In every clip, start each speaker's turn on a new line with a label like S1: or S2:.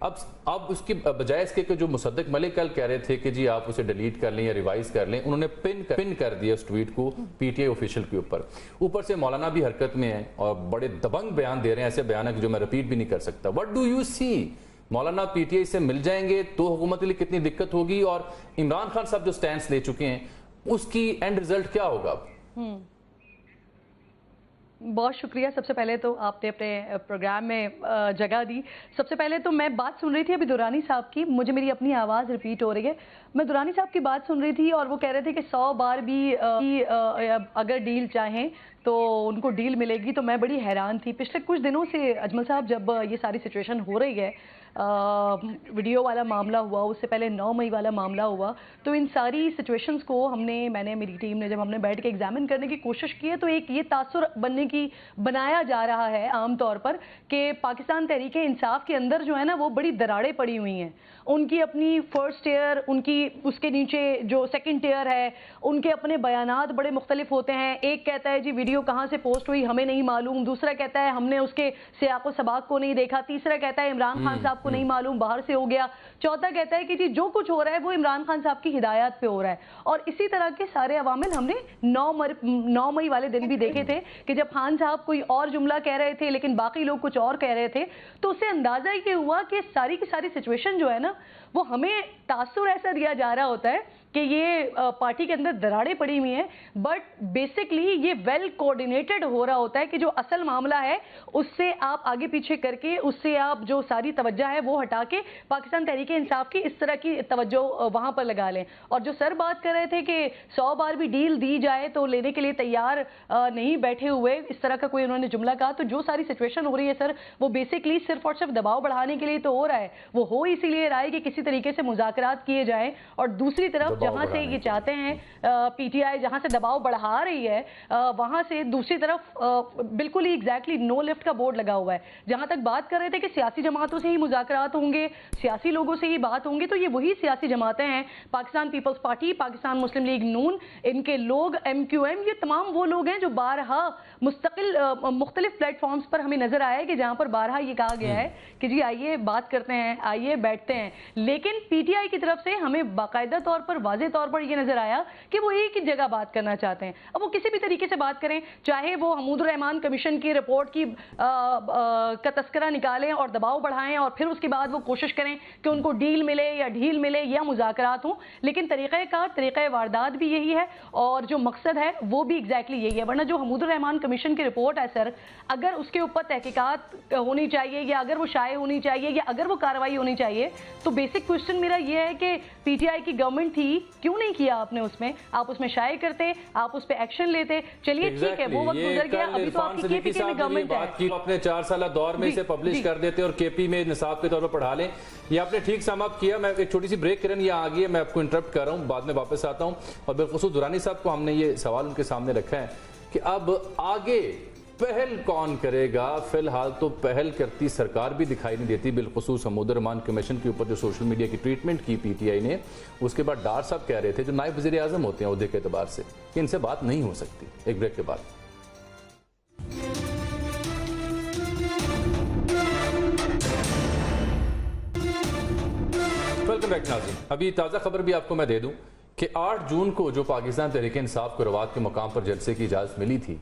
S1: اب اس کی بجائے اس کے کہ جو مصدق ملک کل کہہ رہے تھے کہ جی آپ اسے ڈیلیٹ کر لیں یا ریوائز کر لیں، انہوں نے پن کر دیا اس ٹویٹ کو پی ٹی آئی آفیشیل کے اوپر سے مولانا بھی حرکت میں ہیں اور بڑے دبنگ بیان دے رہے ہیں، ایسے بیان ہے کہ جو میں ریپیٹ بھی نہیں کر سکتا. What do you C? Maulana P T I سے مل جائیں گے تو حکومت کے لیے کتنی دقت ہوگی، اور عمران خان صاحب جو سٹینس لے چکے ہیں اس کی اینڈ ریزلٹ کیا ہوگا؟
S2: بہت شکریہ. سب سے پہلے تو آپ نے اپنے پروگرام میں جگہ دی. سب سے پہلے تو میں بات سن رہی تھی ابھی دورانی صاحب کی، مجھے میری اپنی آواز ریپیٹ ہو رہی ہے. میں دورانی صاحب کی بات سن رہی تھی اور وہ کہہ رہے تھے کہ 100 بار بھی اگر ڈیل چاہیں تو ان کو ڈیل ملے گی. تو میں بڑی حیران تھی. پچھلے کچھ دنوں سے اجمل صاحب جب یہ ساری سچویشن ہو رہی ہے، ویڈیو والا معاملہ ہوا، اس سے پہلے 9 مئی والا معاملہ ہوا، تو ان ساری سچویشنز کو میں نے میری ٹیم نے جب ہم نے بیٹھ کے ایگزامن کرنے کی کوشش کی ہے تو ایک یہ تاثر بنایا جا رہا ہے عام طور پر کہ پاکستان تحریک انصاف کے اندر جو ہے نا وہ بڑی دراڑیں پڑی ہوئی ہیں. ان کی اپنی فرسٹ ٹیئر، ان کی اس کے نیچے جو سیکنڈ ٹیئر ہے، ان کے اپنے بیانات بڑے مختلف ہوتے ہیں. ایک کہتا ہے جی ویڈیو کہاں سے پوسٹ ہوئی ہمیں نہیں معلوم، دوسرا کہتا ہے ہم نے اس کے سیاق و سباق کو نہیں دیکھا، تیسرا کہتا ہے عمران خان صاحب کو نہیں معلوم باہر سے ہو گیا، چوتھا کہتا ہے کہ جی جو کچھ ہو رہا ہے وہ عمران خان صاحب کی ہدایات پہ ہو رہا ہے. اور اسی طرح کے سارے عوامل ہم نے 9 مئی والے دن بھی دیکھے تھے کہ جب خان صاحب کوئی اور جملہ کہہ رہے تھے لیکن باقی لوگ کچھ اور کہہ رہے تھے، تو اس سے اندازہ یہ ہوا کہ ساری کی ساری سچویشن جو ہے نا وہ ہمیں تاثر ایسا دیا جا رہا ہوتا ہے کہ یہ پارٹی کے اندر دراڑیں پڑی ہوئی ہیں، بٹ بیسکلی یہ ویل کوآرڈینیٹڈ ہو رہا ہوتا ہے کہ جو اصل معاملہ ہے اس سے آپ آگے پیچھے کر کے اس سے آپ جو ساری توجہ ہے وہ ہٹا کے پاکستان تحریک انصاف کی اس طرح کی توجہ وہاں پر لگا لیں. اور جو سر بات کر رہے تھے کہ 100 بار بھی ڈیل دی جائے تو لینے کے لیے تیار نہیں بیٹھے ہوئے، اس طرح کا کوئی انہوں نے جملہ کہا، تو جو ساری سچویشن ہو رہی ہے سر وہ بیسکلی صرف اور صرف دباؤ بڑھانے کے لیے تو ہو رہا ہے. وہ ہو اسی لیے رہا ہے کہ کسی طریقے سے مذاکرات کیے جائیں، اور دوسری طرف جہاں سے یہ چاہتے ہیں پی ٹی آئی جہاں سے دباؤ بڑھا رہی ہے وہاں سے دوسری طرف بالکل ہی ایگزیکٹلی نو لیفٹ کا بورڈ لگا ہوا ہے. جہاں تک بات کر رہے تھے کہ سیاسی جماعتوں سے ہی مذاکرات ہوں گے، سیاسی لوگوں سے ہی بات ہوں گے، تو یہ وہی سیاسی جماعتیں ہیں، پاکستان پیپلز پارٹی، پاکستان مسلم لیگ نون، ان کے لوگ ایم کیو ایم، یہ تمام وہ لوگ ہیں جو بارہا مستقل مختلف پلیٹ فارمز پر ہمیں نظر آئے کہ جہاں پر بارہا یہ کہا گیا ہے کہ جی آئیے بات کرتے ہیں، آئیے بیٹھتے ہیں. لیکن پی ٹی آئی کی طرف سے ہمیں باقاعدہ طور پر واضح طور پر یہ نظر آیا کہ وہ ایک ہی جگہ بات کرنا چاہتے ہیں. اب وہ کسی بھی طریقے سے بات کریں، چاہے وہ حمود الرحمان کمیشن کی رپورٹ کی کا تذکرہ نکالیں اور دباؤ بڑھائیں اور پھر اس کے بعد وہ کوشش کریں کہ ان کو ڈیل ملے یا ڈھیل ملے یا مذاکرات ہوں، لیکن طریقہ کار، طریقہ واردات بھی یہی ہے اور جو مقصد ہے وہ بھی ایگزیکٹلی یہی ہے. ورنہ جو حمود الرحمان کمیشن کی رپورٹ ہے سر، اگر اس کے اوپر تحقیقات ہونی چاہیے یا اگر وہ شائع ہونی چاہیے یا اگر وہ کارروائی ہونی چاہیے، تو بیسک کوشچن میرا یہ ہے کہ پی ٹی آئی کی گورنمنٹ تھی، کیوں نہیں کیا آپ نے اس میں؟ آپ اس میں شائع کرتے، آپ اس پہ ایکشن لیتے. چلیے ٹھیک ہے، وہ وقت گزر گیا، ابھی تو آپ کی کے پی کے میں گورنمنٹ ہے.
S1: اپنے 4 سالہ دور میں اسے پبلش کر دیتے اور کے پی میں نصاب کے طور پر پڑھا لیں. یہ آپ نے ٹھیک سماپت کیا. میں ایک چھوٹی سی بریک کرن یہ آ گئی ہے، میں آپ کو انٹرپٹ کر رہا ہوں، بعد میں واپس آتا ہوں. اور بالخصوص دورانی صاحب کو ہم نے یہ سوال ان کے سامنے رکھا ہے کہ اب آگے پہل کون کرے گا. فی الحال تو پہل کرتی سرکار بھی دکھائی نہیں دیتی، بالخصوص حمود الرحمان کمیشن کے اوپر جو سوشل میڈیا کی ٹریٹمنٹ کی پی ٹی آئی نے. اس کے بعد ڈار صاحب کہہ رہے تھے جو نائب وزیر اعظم ہوتے ہیں عہدے کے اعتبار سے کہ ان سے بات نہیں ہو سکتی. ایک بریک کے بعد ویلکم بیک ناظرین. ابھی تازہ خبر بھی آپ کو میں دے دوں کہ 8 جون کو جو پاکستان تحریک انصاف کو روات کے مقام پر جلسے کی اجازت ملی تھی،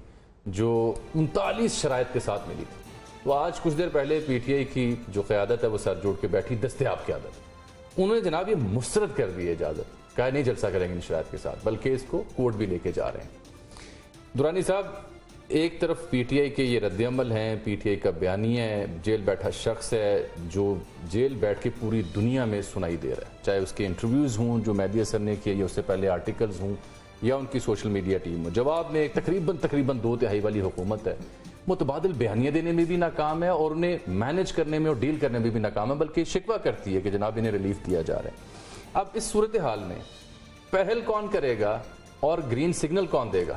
S1: جو 39 شرائط کے ساتھ ملی تھی، وہ آج کچھ دیر پہلے پی ٹی آئی کی جو قیادت ہے وہ سر جوڑ کے بیٹھی، دستیاب قیادت، انہوں نے جناب یہ مسترد کر دی اجازت، کہا نہیں جلسہ کریں گے ان شرائط کے ساتھ، بلکہ اس کو کورٹ بھی لے کے جا رہے ہیں. دورانی صاحب، ایک طرف پی ٹی آئی کے یہ رد عمل ہیں، پی ٹی آئی کا بیانیہ ہے، جیل بیٹھا شخص ہے جو جیل بیٹھ کے پوری دنیا میں سنائی دے رہا ہے، چاہے اس کے انٹرویوز ہوں جو مہدی حسن نے کیے یا اس سے پہلے آرٹیکلز ہوں یا ان کی سوشل میڈیا ٹیم ہو. جواب میں تقریباً 2/3 والی حکومت ہے، متبادل بیانیہ دینے میں بھی ناکام ہے اور انہیں مینج کرنے میں اور ڈیل کرنے میں بھی ناکام ہے، بلکہ شکوہ کرتی ہے کہ جناب انہیں ریلیف دیا جا رہا ہے. اب اس صورتحال میں پہل کون کرے گا اور گرین سگنل کون دے گا؟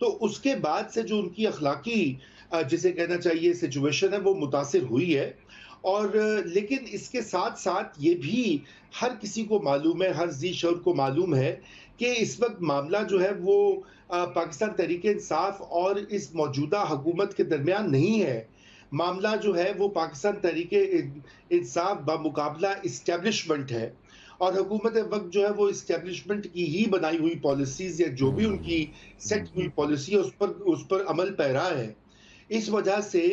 S3: تو اس کے بعد سے جو ان کی اخلاقی جسے کہنا چاہیے سچویشن ہے وہ متاثر ہوئی ہے. اور لیکن اس کے ساتھ ساتھ یہ بھی ہر کسی کو معلوم ہے, ہر ذی شعور کو معلوم ہے کہ اس وقت معاملہ جو ہے وہ پاکستان تحریک انصاف اور اس موجودہ حکومت کے درمیان نہیں ہے. معاملہ جو ہے وہ پاکستان تحریک انصاف بمقابلہ اسٹیبلشمنٹ ہے, اور حکومت وقت جو ہے وہ اسٹیبلشمنٹ کی ہی بنائی ہوئی پالیسیز یا جو بھی ان کی سیٹ ہوئی پالیسی ہے اس پر عمل پیرا ہے. اس وجہ سے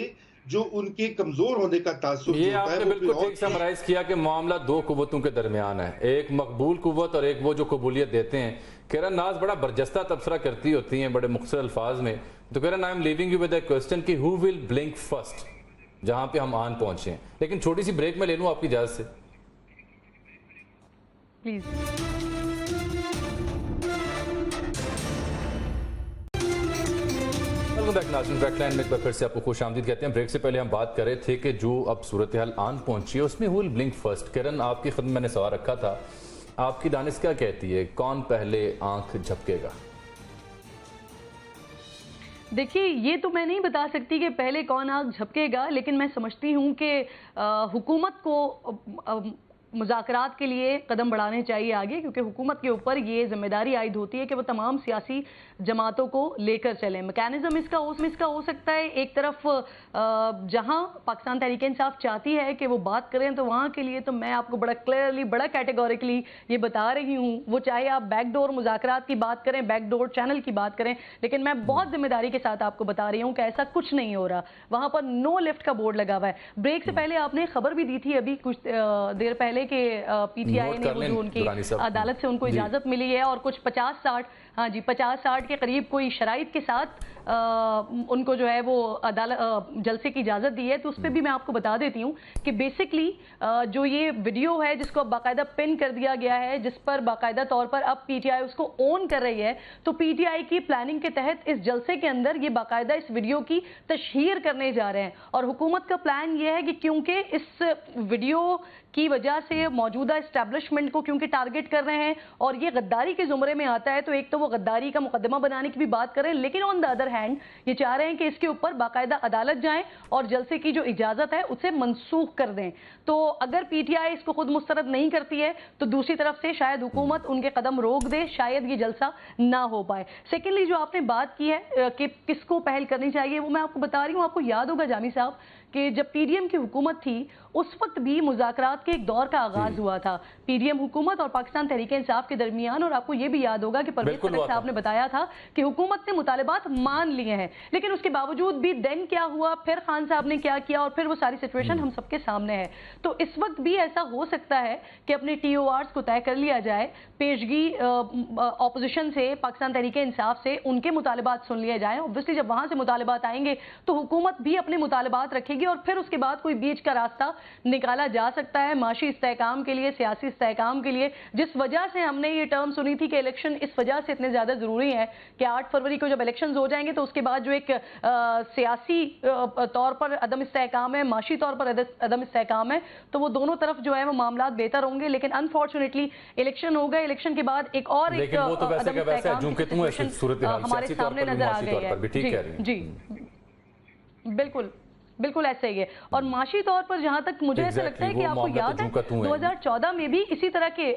S3: جو ان کے کمزور ہونے کا تاثر
S1: یہ آپ نے بالکل ٹھیک سمرائز کیا کہ معاملہ دو قوتوں کے درمیان ہے, ایک مقبول قوت اور ایک وہ جو قبولیت دیتے ہیں. کرن ناز بڑا برجستہ تبصرہ کرتی ہوتی ہیں بڑے مختصر الفاظ میں, تو Karan I am leaving you with a question کہ ہو ول بلنک فرسٹ, جہاں پہ ہم آن پہنچے ہیں. لیکن چھوٹی سی بریک میں لے لوں آپ کی اجازت سے
S2: پلیز.
S1: ناظرین بریک لائن میں ایک بار پھر سے آپ کو خوش آمدید کہتے ہیں. بریک سے پہلے ہم بات کر رہے تھے کہ جو اب صورتحال آن پہنچی ہے اس میں ہول بلنک فرسٹ. کرن آپ کی خدمت میں نے سوال رکھا تھا, آپ کی دانش کیا کہتی ہے, کون پہلے آنکھ جھپکے گا؟
S2: دیکھیے یہ تو میں نہیں بتا سکتی کہ پہلے کون آنکھ جھپکے گا, لیکن میں سمجھتی ہوں کہ حکومت کو مذاکرات کے لیے قدم بڑھانے چاہیے آگے, کیونکہ حکومت کے اوپر یہ ذمہ داری عائد ہوتی ہے کہ وہ تمام سیاسی جماعتوں کو لے کر چلیں. میکینزم اس کا ہو سکتا ہے ایک طرف جہاں پاکستان تحریک انصاف چاہتی ہے کہ وہ بات کریں تو وہاں کے لیے تو میں آپ کو بڑا کلیئرلی بڑا کیٹیگوریکلی یہ بتا رہی ہوں, وہ چاہے آپ بیک ڈور مذاکرات کی بات کریں, بیک ڈور چینل کی بات کریں, لیکن میں بہت ذمہ داری کے ساتھ آپ کو بتا رہی ہوں کہ ایسا کچھ نہیں ہو رہا. وہاں پر نو لفٹ کا بورڈ لگا ہوا ہے. بریک سے پہلے آپ نے خبر بھی دی تھی ابھی کچھ دیر پہلے کہ پی ٹی آئی نے وہ جو ان کی عدالت سے ان کو اجازت ملی ہے اور کچھ 50-60 کے قریب کوئی شرائط کے ساتھ ان کو جو ہے وہ جلسے کی اجازت دی ہے. تو اس پہ بھی میں آپ کو بتا دیتی ہوں کہ بیسکلی جو یہ ویڈیو ہے جس کو باقاعدہ پن کر دیا گیا ہے, جس پر باقاعدہ طور پر اب پی ٹی آئی اس کو اون کر رہی ہے, تو پی ٹی آئی کی پلاننگ کے تحت اس جلسے کے اندر یہ باقاعدہ اس ویڈیو کی تشہیر کرنے جا رہے ہیں. اور حکومت کا پلان یہ ہے کہ کیونکہ اس ویڈیو کی وجہ سے موجودہ اسٹیبلشمنٹ کو کیونکہ ٹارگٹ کر رہے ہیں اور یہ غداری کے زمرے میں آتا ہے, تو ایک تو وہ غداری کا مقدمہ بنانے کی بھی بات کریں, لیکن آن دا ادر ہینڈ یہ چاہ رہے ہیں کہ اس کے اوپر باقاعدہ عدالت جائیں اور جلسے کی جو اجازت ہے اسے منسوخ کر دیں. تو اگر پی ٹی آئی اس کو خود مسترد نہیں کرتی ہے تو دوسری طرف سے شاید حکومت ان کے قدم روک دے, شاید یہ جلسہ نہ ہو پائے. سیکنڈلی جو آپ نے بات کی ہے کہ کس کو پہل کرنی چاہیے, وہ میں آپ کو بتا رہی ہوں. آپ کو یاد ہوگا جامی صاحب کہ جب پی ڈی ایم کی حکومت تھی اس وقت بھی مذاکرات کے ایک دور کا آغاز ہوا تھا پی ڈی ایم حکومت اور پاکستان تحریک انصاف کے درمیان, اور آپ کو یہ بھی یاد ہوگا کہ پرویز خٹک صاحب نے بتایا تھا کہ حکومت نے مطالبات مان لیے ہیں, لیکن اس کے باوجود بھی دین کیا ہوا, پھر خان صاحب نے کیا کیا, اور پھر وہ ساری سچویشن ہم سب کے سامنے ہے. تو اس وقت بھی ایسا ہو سکتا ہے کہ اپنے ٹی او آرز کو طے کر لیا جائے, پیشگی اپوزیشن سے, پاکستان تحریک انصاف سے ان کے مطالبات سن لیے جائیں. اوبویسلی جب وہاں سے مطالبات آئیں گے تو حکومت بھی اپنے مطالبات رکھے گی, اور پھر اس کے بعد کوئی بیچ کا راستہ نکالا جا سکتا ہے معاشی استحکام کے لیے, سیاسی استحکام کے لیے. جس وجہ سے ہم نے یہ ٹرم سنی تھی کہ الیکشن اس وجہ سے اتنے زیادہ ضروری ہے کہ 8 فروری کو جب الیکشنز ہو جائیں گے تو اس کے بعد جو ایک سیاسی طور پر عدم استحکام ہے, معاشی طور پر عدم استحکام ہے, تو وہ دونوں طرف جو ہے وہ معاملات بہتر ہوں گے. لیکن انفارچونیٹلی الیکشن ہو گئے, الیکشن کے بعد ایک اور ایک عدم استحکام ہمارے سامنے نظر آ گئی ہے. جی بالکل ایسا ہی ہے. اور معاشی طور پر جہاں تک مجھے ایسا لگتا ہے کہ آپ کو یاد ہے 2014 میں بھی اسی طرح کے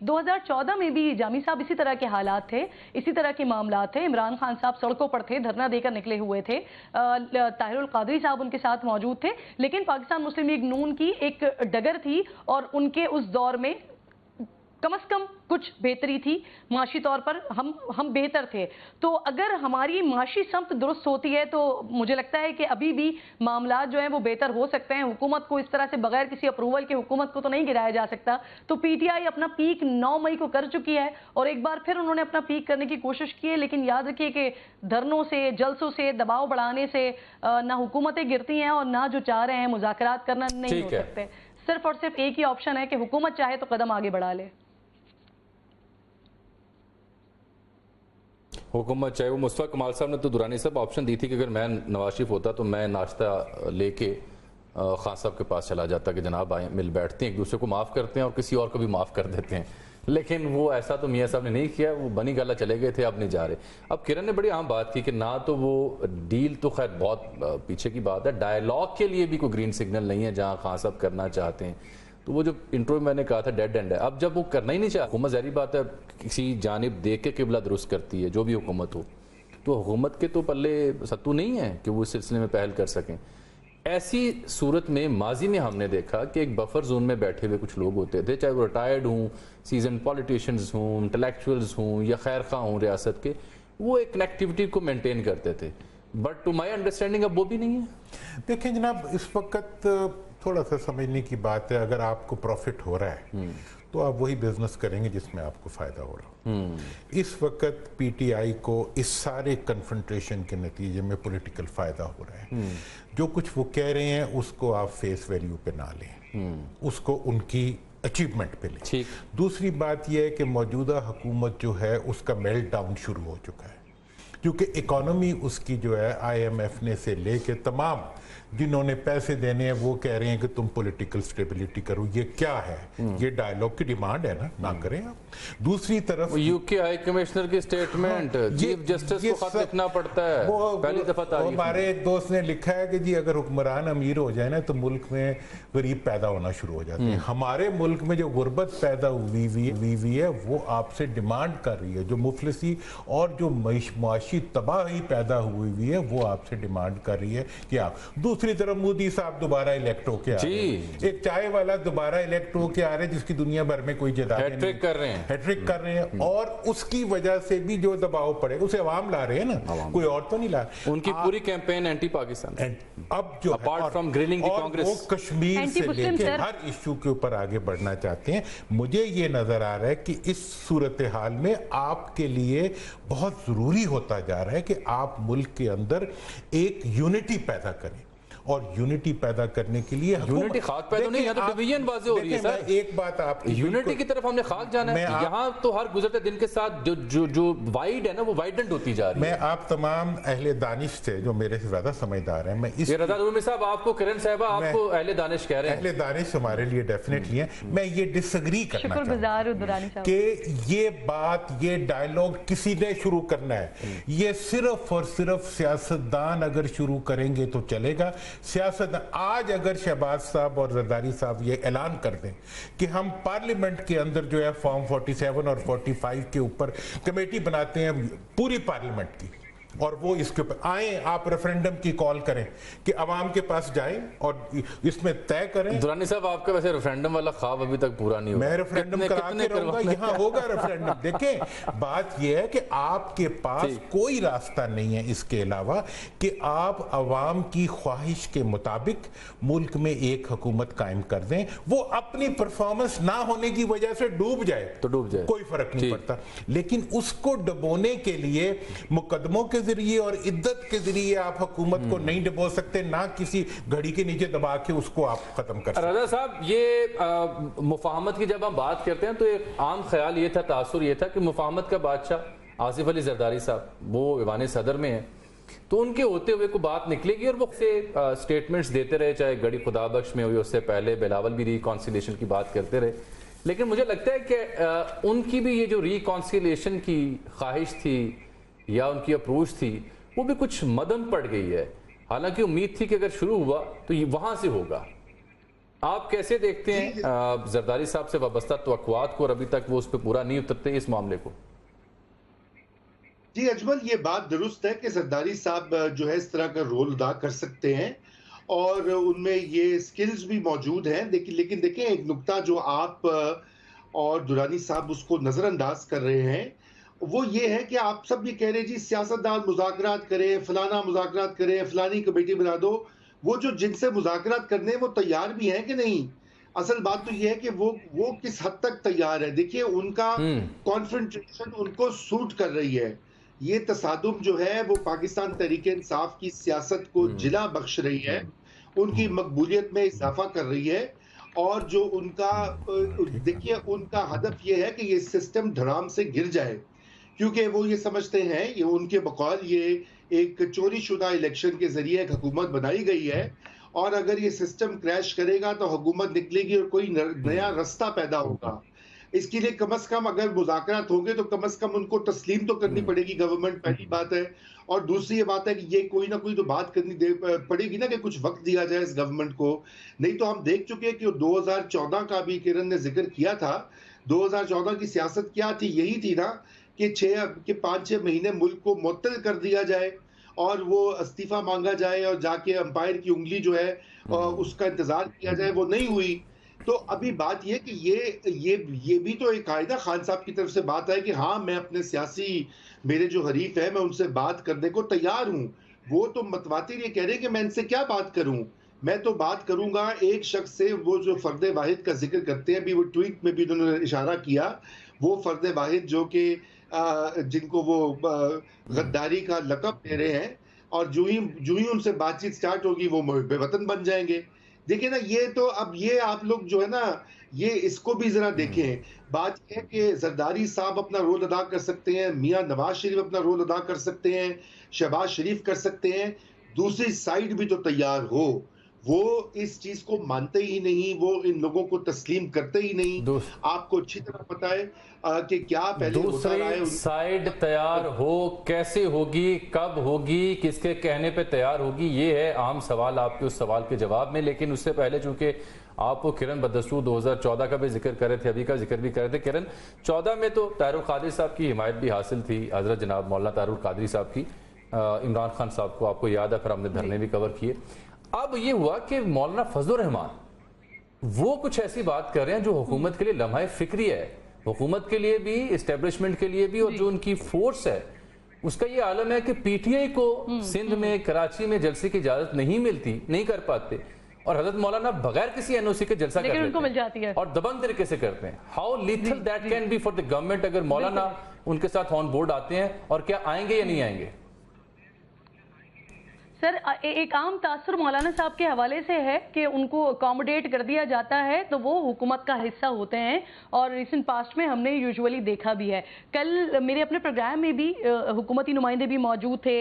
S2: 2014 میں بھی جامی صاحب اسی طرح کے حالات تھے, اسی طرح کے معاملات تھے. عمران خان صاحب سڑکوں پر تھے, دھرنا دے کر نکلے ہوئے تھے, طاہر القادری صاحب ان کے ساتھ موجود تھے, لیکن پاکستان مسلم لیگ نون کی ایک ڈگر تھی اور ان کے اس دور میں کم از کم کچھ بہتری تھی. معاشی طور پر ہم بہتر تھے. تو اگر ہماری معاشی سمت درست ہوتی ہے تو مجھے لگتا ہے کہ ابھی بھی معاملات جو ہیں وہ بہتر ہو سکتے ہیں. حکومت کو اس طرح سے بغیر کسی اپروول کے حکومت کو تو نہیں گرایا جا سکتا. تو پی ٹی آئی اپنا پیک 9 مئی کو کر چکی ہے اور ایک بار پھر انہوں نے اپنا پیک کرنے کی کوشش کی ہے, لیکن یاد رکھیے کہ دھرنوں سے, جلسوں سے, دباؤ بڑھانے سے نہ حکومتیں گرتی ہیں اور نہ جو چاہ رہے ہیں مذاکرات کرنا نہیں ہو سکتے. صرف اور صرف ایک ہی آپشن ہے کہ حکومت چاہے تو قدم آگے بڑھا لے.
S1: حکومت چاہے وہ مصطفیٰ کمال صاحب نے تو دورانی صاحب آپشن دی تھی کہ اگر میں نواز شریف ہوتا تو میں ناشتہ لے کے خان صاحب کے پاس چلا جاتا کہ جناب آئیں مل بیٹھتے ہیں, ایک دوسرے کو معاف کرتے ہیں اور کسی اور کو بھی معاف کر دیتے ہیں. لیکن وہ ایسا تو میاں صاحب نے نہیں کیا, وہ بنی گالا چلے گئے تھے, اب نہیں جا رہے. اب کرن نے بڑی اہم بات کی کہ نہ تو وہ ڈیل تو خیر بہت پیچھے کی بات ہے, ڈائیلاگ کے لیے بھی کوئی گرین سگنل نہیں ہے جہاں خان صاحب کرنا چاہتے ہیں. تو وہ جو انٹرو میں نے کہا تھا ڈیڈ اینڈ ہے. اب جب وہ کرنا ہی نہیں چاہتا, حکومت ظاہری بات ہے کسی جانب دیکھ کے قبلہ درست کرتی ہے جو بھی حکومت ہو, تو حکومت کے تو پلے ستو نہیں ہے کہ وہ اس سلسلے میں پہل کر سکیں. ایسی صورت میں ماضی میں ہم نے دیکھا کہ ایک بفر زون میں بیٹھے ہوئے کچھ لوگ ہوتے تھے, چاہے وہ ریٹائرڈ ہوں, سیزن پولیٹیشینز ہوں, انٹلیکچوئلز ہوں یا خیر خواہ ہوں ریاست کے, وہ ایک کنیکٹیوٹی کو مینٹین کرتے تھے. بٹ ٹو مائی انڈرسٹینڈنگ اب وہ بھی نہیں ہے.
S4: دیکھیں جناب, اس وقت تھوڑا سا سمجھنے کی بات ہے, اگر آپ کو پروفٹ ہو رہا ہے تو آپ وہی بزنس کریں گے جس میں آپ کو فائدہ ہو رہا ہو. اس وقت پی ٹی آئی کو اس سارے کنفرنٹریشن کے نتیجے میں پولیٹیکل فائدہ ہو رہا ہے. جو کچھ وہ کہہ رہے ہیں اس کو آپ فیس ویلیو پہ نہ لیں, اس کو ان کی اچیومنٹ پہ لیں. دوسری بات یہ ہے کہ موجودہ حکومت جو ہے اس کا میلٹ ڈاؤن شروع ہو چکا ہے, کیونکہ اکانومی اس کی جو ہے آئی ایم ایف نے سے لے کے تمام جنہوں نے پیسے دینے ہیں وہ کہہ رہے ہیں کہ تم پولیٹیکل سٹیبلیٹی کرو. یہ کیا ہے؟ یہ ڈائیلاگ کی ڈیمانڈ ہے نا, نہ کریں آپ. دوسری طرف
S1: یو کے ہائی کمشنر کی سٹیٹمنٹ, چیف جسٹس کو خط لکھنا پڑتا ہے, پہلی دفعہ تاریخ میں.
S4: ہمارے ایک دوست نے لکھا ہے کہ جی اگر حکمران امیر ہو جائے نا تو ملک میں غریب پیدا ہونا شروع ہو جاتے ہیں. ہمارے ملک میں جو غربت پیدا ہوئی ہے وہ آپ سے ڈیمانڈ کر رہی ہے, جو مفلسی اور جو معاشی تباہی پیدا ہوئی ہے وہ آپ سے ڈیمانڈ کر رہی ہے کہ آپ. دوسری طرف مودی صاحب دوبارہ الیکٹ ہو کے آ رہے ہیں, ایک چائے والا دوبارہ الیکٹ ہو کے آ رہے ہیں جس کی دنیا بھر میں کوئی جدہ نہیں,
S1: ہیٹرک کر رہے ہیں,
S4: اور اس کی وجہ سے بھی جو دباؤ پڑے اسے عوام لا رہے ہیں نا, کوئی اور تو نہیں لا.
S1: ان کی پوری کیمپین اینٹی پاکستان,
S4: اب جو
S1: اپارٹ فرام گرلنگ دی کانگریس,
S4: وہ کشمیر سے لے کے ہر ایشو کے اوپر آگے بڑھنا چاہتے ہیں. مجھے یہ نظر آ رہا ہے کہ اس صورتحال میں آپ کے لیے بہت ضروری ہوتا جا رہا ہے کہ آپ ملک کے اندر ایک یونٹی پیدا کریں, اور یونٹی پیدا کرنے کے لیے
S1: یونٹی خاک پیدا نہیں, یہاں تو ڈویژن واضح ہو رہی ہے سر.
S4: ایک بات آپ
S1: یونٹی کی طرف ہم نے خاک جانا ہے, یہاں تو ہر گزرتے دن کے ساتھ جو وائڈ ہے نا وہ وائڈنڈ ہوتی جا رہی ہے.
S4: میں آپ تمام اہل دانش سے جو میرے سے زیادہ سمجھدار ہیں, میں اس
S1: یہ رضا رومی صاحب آپ کو, کرن صاحبہ آپ کو اہل دانش کہہ رہے ہیں.
S4: اہل دانش ہمارے لیے ڈیفینیٹلی ہیں. میں یہ ڈس ایگری کرنا چاہتا ہوں کہ یہ بات, یہ ڈائیلاگ کسی نے شروع کرنا ہے. یہ صرف اور صرف سیاستدان اگر شروع کریں گے تو چلے گا. آج اگر شہباز صاحب اور زرداری صاحب یہ اعلان کر دیں کہ ہم پارلیمنٹ کے اندر جو ہے فارم 47 اور 45 کے اوپر کمیٹی بناتے ہیں پوری پارلیمنٹ کی, اور وہ اس کے اوپر آئیں, آپ ریفرینڈم کی کال کریں کہ عوام کے پاس جائیں اور اس میں طے کریں.
S1: درانی صاحب آپ کا ویسے ریفرینڈم والا خواب ابھی تک پورا نہیں ہوا.
S4: میں ریفرینڈم کرا کے رہوں گا, یہاں ہوگا ریفرینڈم. دیکھیں بات یہ ہے کہ آپ کے پاس کوئی راستہ نہیں ہے اس کے علاوہ کہ آپ عوام کی خواہش کے مطابق ملک میں ایک حکومت قائم کر دیں. وہ اپنی پرفارمنس نہ ہونے کی وجہ سے ڈوب جائے
S1: تو ڈوب جائے,
S4: کوئی فرق نہیں پڑتا, لیکن اس کو ڈبونے کے لیے مقدموں کے ذریعے اور عدت کے ذریعے آپ حکومت کو نہیں ڈبو سکتے, نہ کسی گھڑی کے نیچے دبا کے اس کو آپ ختم کر سکتے.
S1: رضا صاحب, یہ مفاہمت کی جب ہم بات کرتے ہیں تو ایک عام خیال یہ تھا, تاثر یہ تھا کہ مفاہمت کا بادشاہ آصف علی زرداری صاحب وہ ایوان صدر میں ہیں, تو ان کے ہوتے ہوئے کوئی بات نکلے گی, اور وہ سے سٹیٹمنٹس دیتے رہے, چاہے گڑی خدا بخش میں ہوئی, اس سے پہلے بلاول بھی ریکانسیلیشن کی بات کرتے رہے. لیکن مجھے لگتا ہے کہ ان کی بھی یہ جو ریکانسیلیشن کی خواہش تھی یا ان کی اپروچ تھی وہ بھی کچھ مدھم پڑ گئی ہے. حالانکہ امید تھی کہ اگر شروع ہوا تو یہ وہاں سے ہوگا. آپ کیسے دیکھتے ہیں زرداری صاحب سے وابستہ توقعات کو, اور ابھی تک وہ اس پہ پورا نہیں اترتے اس معاملے کو؟
S3: جی اجمل, یہ بات درست ہے کہ زرداری صاحب جو ہے اس طرح کا رول ادا کر سکتے ہیں اور ان میں یہ سکلز بھی موجود ہیں. لیکن دیکھیں ایک نقطہ جو آپ اور درانی صاحب اس کو نظر انداز کر رہے ہیں وہ یہ ہے کہ آپ سب یہ کہہ رہے ہیں جی سیاستدان مذاکرات کریں, فلانا مذاکرات کریں, فلانی کمیٹی بنا دو. وہ جو جن سے مذاکرات کرنے وہ تیار بھی ہیں کہ نہیں؟ اصل بات تو یہ ہے کہ وہ کس حد تک تیار ہے. دیکھیے ان کا کانفرنٹریشن ان کو سوٹ کر رہی ہے. یہ تصادم جو ہے وہ پاکستان تحریک انصاف کی سیاست کو جلا بخش رہی ہے, ان کی مقبولیت میں اضافہ کر رہی ہے, اور جو ان کا دیکھیے ان کا ہدف یہ ہے کہ یہ سسٹم دھڑام سے گر جائے, کیونکہ وہ یہ سمجھتے ہیں, یہ ان کے بقول یہ ایک چوری شدہ الیکشن کے ذریعے ایک حکومت بنائی گئی ہے, اور اگر یہ سسٹم کریش کرے گا تو حکومت نکلے گی اور کوئی نیا رستہ پیدا ہوگا. اس کے لیے کم از کم اگر مذاکرات ہوں گے تو کم از کم ان کو تسلیم تو کرنی پڑے گی گورنمنٹ، پہلی بات ہے. اور دوسری یہ بات ہے کہ یہ کوئی نہ کوئی تو بات کرنی پڑے گی نا کہ کچھ وقت دیا جائے اس گورنمنٹ کو. نہیں تو ہم دیکھ چکے کہ 2014 کا بھی کرن نے ذکر کیا تھا. 2014 کی سیاست کیا تھی؟ یہی تھی نا کہ 5-6 مہینے ملک کو معطل کر دیا جائے اور وہ استعفیٰ مانگا جائے اور جا کے امپائر کی انگلی جو ہے اس کا انتظار کیا جائے. وہ نہیں ہوئی. تو ابھی بات یہ کہ یہ بھی تو ایک قاعدہ خان صاحب کی طرف سے بات ہے کہ ہاں میں اپنے سیاسی میرے جو حریف ہیں میں ان سے بات کرنے کو تیار ہوں. وہ تو متواتر یہ کہہ رہے ہیں کہ میں ان سے کیا بات کروں. میں تو بات کروں گا ایک شخص سے، وہ جو فرد واحد کا ذکر کرتے ہیں، بھی وہ ٹویٹ میں بھی انہوں نے اشارہ کیا، وہ فرد واحد جو کہ جن کو وہ غداری کا لقب دے رہے ہیں، اور جو ہی ان سے بات چیت سٹارٹ ہوگی وہ محب وطن بن جائیں گے. دیکھیں نا، یہ تو اب یہ آپ لوگ جو ہے نا یہ اس کو بھی ذرا دیکھیں. بات یہ ہے کہ زرداری صاحب اپنا رول ادا کر سکتے ہیں، میاں نواز شریف اپنا رول ادا کر سکتے ہیں، شہباز شریف کر سکتے ہیں. دوسری سائیڈ بھی تو تیار ہو. وہ اس چیز کو مانتے ہی نہیں، وہ ان لوگوں کو تسلیم کرتے ہی نہیں. آپ کو اچھی طرح پتا ہے کہ کیا پہلے ہوتا رہا ہے.
S1: دوسری سائیڈ تیار ہو، کیسے ہوگی، کب ہوگی، کس کے کہنے پہ تیار ہوگی، یہ ہے عام سوال آپ کے اس سوال کے جواب میں. لیکن اس سے پہلے چونکہ آپ وہ کرن بدستور 2014 کا بھی ذکر کر رہے تھے، ابھی کا ذکر بھی کر رہے تھے. کرن، 14 میں تو طاہر القادری صاحب کی حمایت بھی حاصل تھی، حضرت جناب مولانا طاہر القادری صاحب کی. عمران خان صاحب کو آپ کو یاد ہے، پھر ہم نے دھرنے بھی کور کیے. اب یہ ہوا کہ مولانا فضل الرحمان وہ کچھ ایسی بات کر رہے ہیں جو حکومت کے لیے لمحہ فکری ہے، حکومت کے لیے بھی، اسٹیبلشمنٹ کے لیے بھی، اور جو ان کی فورس ہے اس کا یہ عالم ہے کہ پی ٹی آئی کو سندھ میں، کراچی میں جلسے کی اجازت نہیں ملتی، نہیں کر پاتے، اور حضرت مولانا بغیر کسی این او سی کے جلسہ کر لیتے ہیں اور دبنگ طریقے سے کرتے ہیں. How lethal that can be for the government اگر مولانا ان کے ساتھ آن بورڈ آتے ہیں، اور کیا آئیں گے یا نہیں آئیں گے؟
S2: سر، ایک عام تاثر مولانا صاحب کے حوالے سے ہے کہ ان کو اکاموڈیٹ کر دیا جاتا ہے تو وہ حکومت کا حصہ ہوتے ہیں، اور ریسنٹ پاسٹ میں ہم نے یوزولی دیکھا بھی ہے. کل میرے اپنے پروگرام میں بھی حکومتی نمائندے بھی موجود تھے،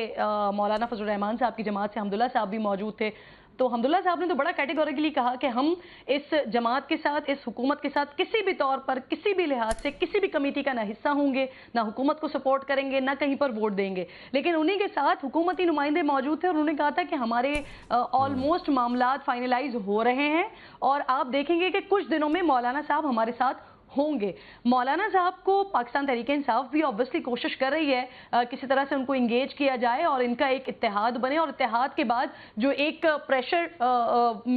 S2: مولانا فضل الرحمان صاحب کی جماعت سے حمداللہ صاحب بھی موجود تھے. تو حمداللہ صاحب نے تو بڑا کیٹیگوریکلی کہا کہ ہم اس جماعت کے ساتھ، اس حکومت کے ساتھ کسی بھی طور پر، کسی بھی لحاظ سے، کسی بھی کمیٹی کا نہ حصہ ہوں گے، نہ حکومت کو سپورٹ کریں گے، نہ کہیں پر ووٹ دیں گے. لیکن انہی کے ساتھ حکومتی نمائندے موجود تھے اور انہوں نے کہا تھا کہ ہمارے آلموسٹ معاملات فائنلائز ہو رہے ہیں، اور آپ دیکھیں گے کہ کچھ دنوں میں مولانا صاحب ہمارے ساتھ ہوں گے. مولانا صاحب کو پاکستان تحریک انصاف بھی obviously کوشش کر رہی ہے کسی طرح سے ان کو انگیج کیا جائے اور ان کا ایک اتحاد بنے، اور اتحاد کے بعد جو ایک پریشر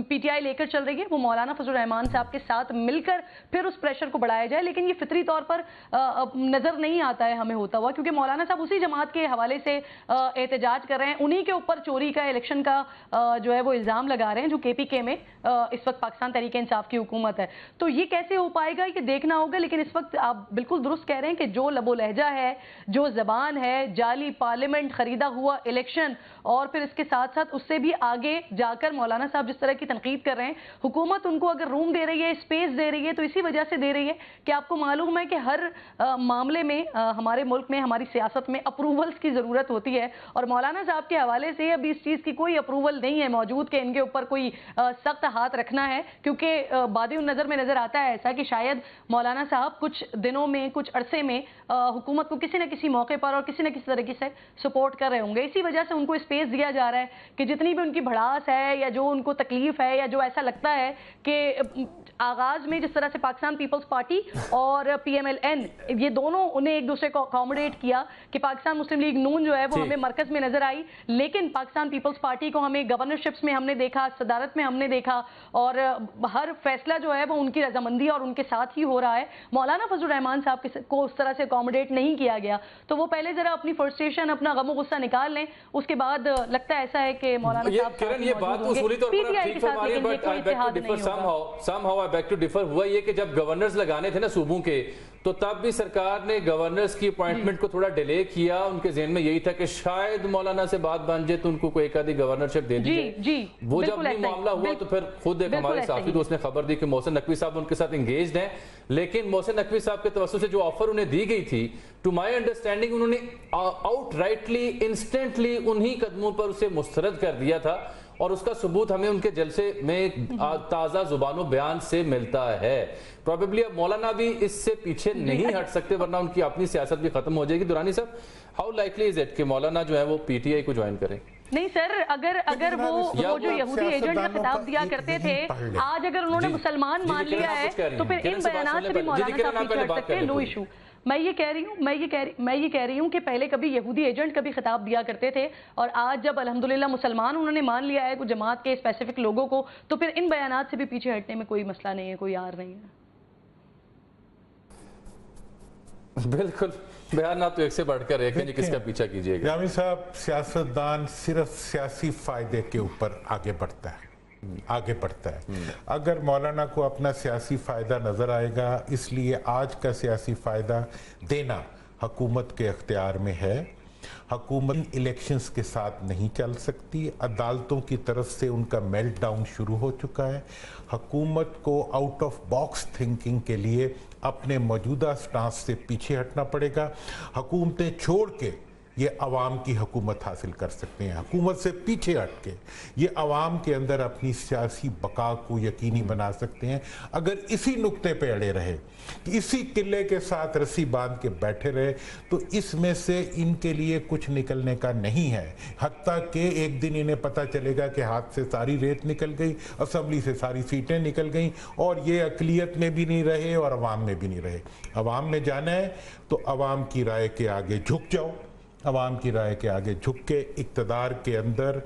S2: پی ٹی آئی لے کر چل رہی ہے وہ مولانا فضل الرحمان صاحب کے ساتھ مل کر پھر اس پریشر کو بڑھایا جائے. لیکن یہ فطری طور پر نظر نہیں آتا ہے ہمیں ہوتا ہوا، کیونکہ مولانا صاحب اسی جماعت کے حوالے سے احتجاج کر رہے ہیں، انہی کے اوپر چوری کا، الیکشن کا جو ہے وہ الزام لگا رہے ہیں، جو کے پی کے میں اس وقت پاکستان تحریک انصاف کی حکومت ہے. تو یہ کیسے ہو پائے گا یہ دیکھنا ہوگا. لیکن اس وقت آپ بالکل درست کہہ رہے ہیں کہ جو لب و لہجہ ہے، جو زبان ہے، جعلی پارلیمنٹ، خریدا ہوا الیکشن، اور پھر اس کے ساتھ ساتھ اس سے بھی آگے جا کر مولانا صاحب جس طرح کی تنقید کر رہے ہیں، حکومت ان کو اگر روم دے رہی ہے، اسپیس دے رہی ہے، تو اسی وجہ سے دے رہی ہے کہ آپ کو معلوم ہے کہ ہر معاملے میں ہمارے ملک میں، ہماری سیاست میں اپروولز کی ضرورت ہوتی ہے، اور مولانا صاحب کے حوالے سے ابھی اس چیز کی کوئی اپروول نہیں ہے موجود کہ ان کے اوپر کوئی سخت ہاتھ رکھنا ہے. کیونکہ بادی نظر میں نظر آتا ہے ایسا کہ شاید مولانا صاحب کچھ دنوں میں، کچھ عرصے میں حکومت کو کسی نہ کسی موقع پر اور کسی نہ کسی طریقے سے سپورٹ کر رہے ہوں گے. اسی وجہ سے ان کو اسپیس دیا جا رہا ہے کہ جتنی بھی ان کی بھڑاس ہے، یا جو ان کو تکلیف ہے، یا جو ایسا لگتا ہے کہ آغاز میں جس طرح سے پاکستان پیپلز پارٹی اور پی ایم ایل این یہ دونوں انہیں ایک دوسرے کو اکاموڈیٹ کیا کہ پاکستان مسلم لیگ نون جو ہے وہ ہمیں مرکز میں نظر آئی، لیکن پاکستان پیپلز پارٹی کو ہمیں گورنرشپس میں ہم نے دیکھا، صدارت میں ہم نے دیکھا، اور ہر فیصلہ جو ہے وہ ان کی رضامندی اور ان کے ساتھ ہی ہو رہا ہے. مولانا فضل الرحمان صاحب کو اس طرح سے اکاموڈیٹ نہیں کیا گیا. تو وہ پہلے ذرا اپنی فرسٹریشن، اپنا غم و غصہ نکال لیں، اس کے بعد لگتا ہے ایسا ہے کہ مولانا صاحب
S1: یہ بات اصولی طور پر ٹھیک فرما رہے ہیں، but I beg to differ somehow I beg to differ. ہوا یہ کہ جب گورنرز لگانے تھے نا صوبوں کے، تو تب بھی سرکار نے گورنرز کی اپوائنٹمنٹ کو تھوڑا ڈیلے کیا. ان کے ذہن میں یہی تھا کہ شاید مولانا سے بات بن جائے تو ان کو کوئی ایک آدھی گورنرشپ دے دی جائے. وہ جب نہیں معاملہ ہوا تو پھر خود ایک ہمارے صحافی دوست نے خبر دی کہ محسن نقوی صاحب ان کے ساتھ انگیجڈ ہیں. لیکن محسن نقوی صاحب کے توسط سے جو آفر انہیں دی گئی تھی، ٹو مائی انڈرسٹینڈنگ انہوں نے آؤٹ رائٹلی انسٹنٹلی انہی قدموں پر اسے مسترد کر دیا تھا، اور اس کا ثبوت ہمیں ان کے جلسے میں تازہ زبان و بیان سے ملتا ہے. پروبیبلی اب مولانا بھی اس سے پیچھے نہیں ہٹ سکتے ورنہ ان کی اپنی سیاست بھی ختم ہو جائے گی. درانی صاحب, ہاؤ لائکلی از اٹ کہ مولانا جو ہے وہ پی ٹی آئی کو جوائن کریں؟
S2: نہیں سر, اگر وہ جو یہودی ایجنٹ کا خطاب دیا کرتے تھے, آج اگر انہوں نے مسلمان مان لیا ہے تو پھر ان بیانات سے بھی مولانا صاحب پیچھے ہٹ سکتے ہیں, نو ایشو. میں یہ کہہ رہی ہوں کہ پہلے کبھی یہودی ایجنٹ کبھی خطاب دیا کرتے تھے, اور آج جب الحمدللہ مسلمان انہوں نے مان لیا ہے کوئی جماعت کے اسپیسیفک لوگوں کو, تو پھر ان بیانات سے بھی پیچھے ہٹنے میں کوئی مسئلہ نہیں ہے, کوئی آر نہیں ہے.
S1: بالکل, بیانات تو ایک سے بڑھ کر ایک ہیں, کس کا پیچھا کیجئے گا.
S4: جامی صاحب, سیاستدان صرف سیاسی فائدے کے اوپر آگے بڑھتا ہے. اگر مولانا کو اپنا سیاسی فائدہ نظر آئے گا, اس لیے آج کا سیاسی فائدہ دینا حکومت کے اختیار میں ہے. حکومت الیکشنز کے ساتھ نہیں چل سکتی. عدالتوں کی طرف سے ان کا میلٹ ڈاؤن شروع ہو چکا ہے. حکومت کو آؤٹ آف باکس تھنکنگ کے لیے اپنے موجودہ سٹانس سے پیچھے ہٹنا پڑے گا. حکومتیں چھوڑ کے یہ عوام کی حکومت حاصل کر سکتے ہیں. حکومت سے پیچھے ہٹ کے یہ عوام کے اندر اپنی سیاسی بقا کو یقینی بنا سکتے ہیں. اگر اسی نقطے پہ اڑے رہے, اسی قلعے کے ساتھ رسی باندھ کے بیٹھے رہے, تو اس میں سے ان کے لیے کچھ نکلنے کا نہیں ہے. حتیٰ کہ ایک دن انہیں پتہ چلے گا کہ ہاتھ سے ساری ریت نکل گئی, اسمبلی سے ساری سیٹیں نکل گئیں, اور یہ اقلیت میں بھی نہیں رہے اور عوام میں بھی نہیں رہے. عوام میں جانا ہے تو عوام کی رائے کے آگے جھک جاؤ. عوام کی رائے کے آگے جھک کے اقتدار کے اندر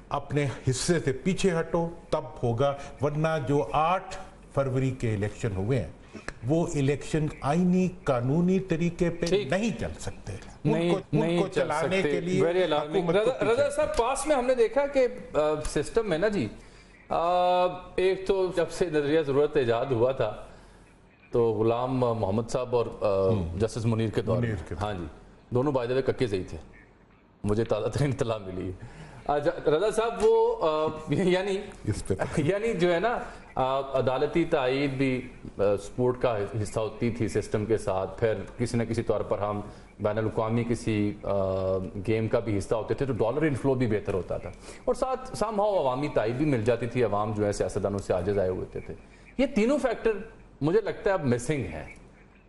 S4: اپنے حصے سے پیچھے ہٹو, تب ہوگا. ورنہ جو 8 فروری کے الیکشن ہوئے ہیں, وہ الیکشن آئینی قانونی طریقے پہ نہیں چل سکتے. ان کو چلانے کے لیے
S1: رضا صاحب, پاس میں ہم نے دیکھا کہ سسٹم میں نا جی, ایک تو جب سے نظریہ ضرورت ایجاد ہوا تھا تو غلام محمد صاحب اور جسٹس منیر کے دور میں, ہاں جی, دونوں بائی دا وے ککے سے ہی تھے, مجھے تازہ ترین اطلاع ملی ہے. رضا صاحب وہ یعنی جو ہے نا, عدالتی تائید بھی سپورٹ کا حصہ ہوتی تھی سسٹم کے ساتھ. پھر کسی نہ کسی طور پر ہم بین الاقوامی کسی گیم کا بھی حصہ ہوتے تھے تو ڈالر انفلو بھی بہتر ہوتا تھا, اور ساتھ سام ہاؤ عوامی تائید بھی مل جاتی تھی. عوام جو ہے سیاستدانوں سے عاجز آئے ہوتے تھے. یہ تینوں فیکٹر مجھے لگتا ہے اب مسنگ ہیں,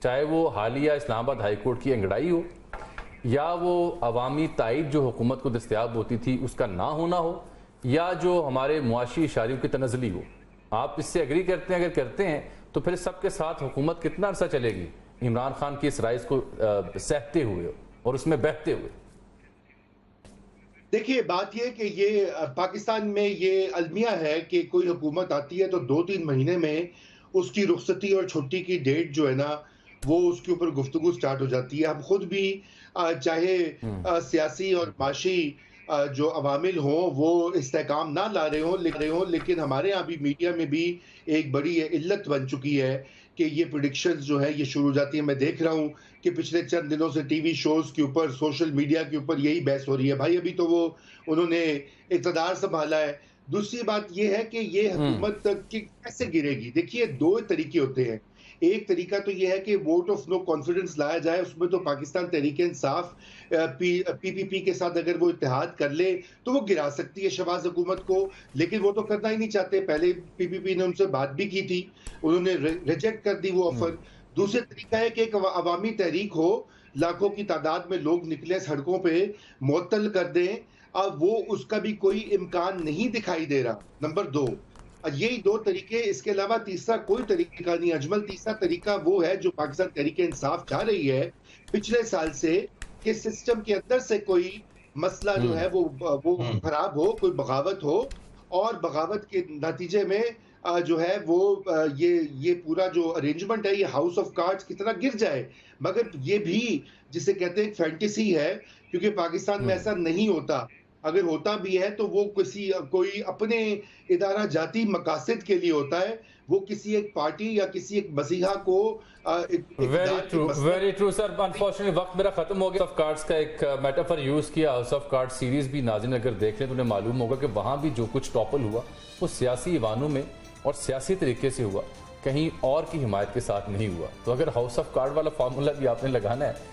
S1: چاہے وہ حالیہ اسلام آباد ہائی کورٹ کی انگڑائی ہو, یا وہ عوامی تائید جو حکومت کو دستیاب ہوتی تھی اس کا نہ ہونا ہو, یا جو ہمارے معاشی اشاریوں کی تنزلی ہو. آپ اس سے ایگری کرتے ہیں؟ اگر کرتے ہیں تو پھر سب کے ساتھ حکومت کتنا عرصہ چلے گی عمران خان کی اس رائز کو سہتے ہوئے اور اس میں بہتے ہوئے؟
S3: دیکھیے, بات یہ کہ یہ پاکستان میں یہ المیہ ہے کہ کوئی حکومت آتی ہے تو 2-3 مہینے میں اس کی رخصتی اور چھٹی کی ڈیٹ جو ہے نا, وہ اس کے اوپر گفتگو سٹارٹ ہو جاتی ہے. ہم خود بھی چاہے سیاسی اور معاشی جو عوامل ہوں وہ استحکام نہ لا رہے ہوں, لیکن ہمارے ہاں بھی میڈیا میں بھی ایک بڑی علت بن چکی ہے کہ یہ پریڈکشنز جو ہے یہ شروع ہو جاتی ہیں. میں دیکھ رہا ہوں کہ پچھلے چند دنوں سے ٹی وی شوز کے اوپر, سوشل میڈیا کے اوپر یہی بحث ہو رہی ہے. بھائی ابھی تو انہوں نے اقتدار سنبھالا ہے. دوسری بات یہ ہے کہ یہ حکومت کیسے گرے گی. دیکھیے, 2 طریقے ہوتے ہیں. ایک طریقہ تو یہ ہے کہ ووٹ آف نو کانفیڈنس لایا جائے. اس میں تو پاکستان تحریک انصاف پی پی کے ساتھ اگر وہ اتحاد کر لے تو وہ گرا سکتی ہے شہباز حکومت کو, لیکن وہ تو کرنا ہی نہیں چاہتے. پہلے پی پی نے ان سے بات بھی کی تھی, انہوں نے ریجیکٹ کر دی وہ آفر. دوسرے طریقہ ہے کہ ایک عوامی تحریک ہو, لاکھوں کی تعداد میں لوگ نکلے سڑکوں پہ, معطل کر دیں. اب وہ اس کا بھی کوئی امکان نہیں دکھائی دے رہا. نمبر 2, یہی 2 طریقے, اس کے علاوہ تیسرا کوئی طریقہ نہیں. اجمل, تیسرا طریقہ وہ ہے جو پاکستان تحریک انصاف چاہ رہی ہے پچھلے سال سے, کہ سسٹم کے اندر سے کوئی مسئلہ جو ہے وہ خراب ہو, کوئی بغاوت ہو, اور بغاوت کے نتیجے میں جو ہے وہ یہ پورا جو ارینجمنٹ ہے یہ ہاؤس آف کارڈز کی طرح گر جائے. مگر یہ بھی جسے کہتے ہیں ایک فینٹیسی ہے, کیونکہ پاکستان میں ایسا نہیں ہوتا. اگر ہوتا بھی ہے تو وہ کوئی اپنے ادارہ جاتی مقاصد کے لیے ہوتا ہے, وہ کسی ایک پارٹی یا کسی ایک مسیحا کو.
S1: ویری ٹرو سر. انفارچونیٹلی وقت میرا ختم ہو گیا. ہاؤس آف کارڈز کا ایک میٹافر یوز کیا. ہاؤس آف کارڈ سیریز بھی ناظرین اگر دیکھ لیں تو انہیں معلوم ہوگا کہ وہاں بھی جو کچھ ٹاپل ہوا وہ سیاسی ایوانوں میں اور سیاسی طریقے سے ہوا, کہیں اور کی حمایت کے ساتھ نہیں ہوا. تو اگر ہاؤس آف کارڈ والا فارمولا بھی آپ نے لگانا ہے